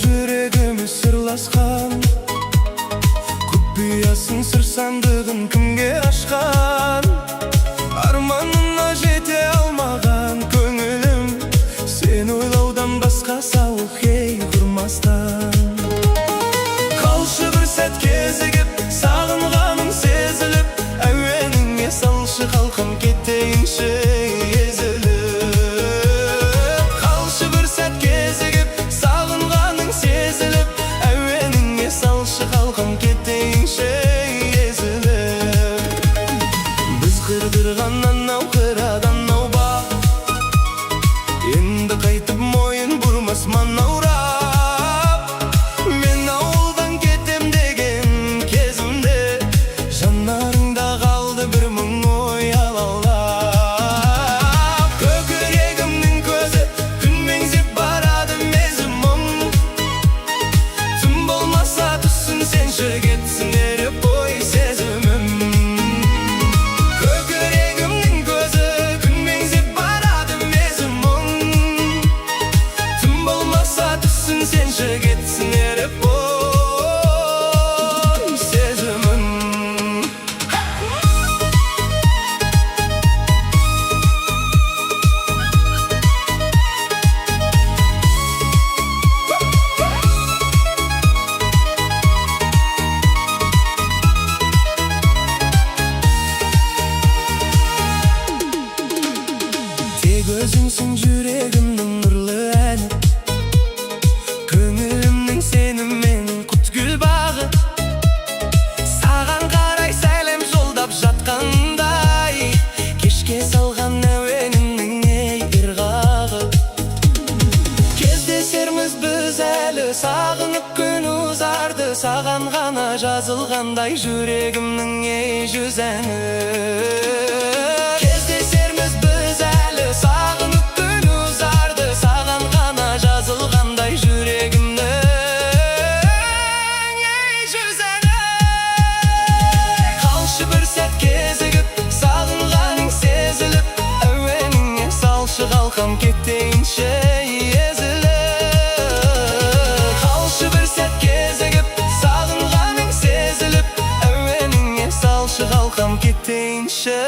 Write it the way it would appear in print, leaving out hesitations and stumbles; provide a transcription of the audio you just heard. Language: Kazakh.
Жүрегіміз сырласқан құпиясын сыр сандығын кімге ашқан арманына жете алмаған көңілім сен ойлаудан басқа сауық ей құрмастан қалшы бір сәт кезігіп сағынғаным сезіліп әуеніңе салшы қалқам кетейінші қырдырған анау қырадан науба енді қайтып мойын бұрмас манаурап мен ауылдан кетем деген кезімде жанарыңда қалды бір мың ой алаулап көкірегімнің көзі күн меңзеп барады мезі мұң түн болмаса түссін сенші кетсін еріп ой сезімім сенші кетсін еріп ой сезімім тек өзіңсің жүрегімнің нұрлы әні көңілімнің сенімен құтгүл бағы саған қарай сәлем жолдап жатқандай кешке салған әуенімнің ей ырғағы кездесерміз біз әлі сағынып күн ұзарды саған ғана жазылғандай жүрегімнің ей жүз әні кездесерміз біз әлі сағынып күн ұзарды саған ғана жазылғандай қалқам кетейінші езіліп қалшы бір сәт кезігіп сағынғаның сезіліп әуеніңе салшы қалқам кетейінші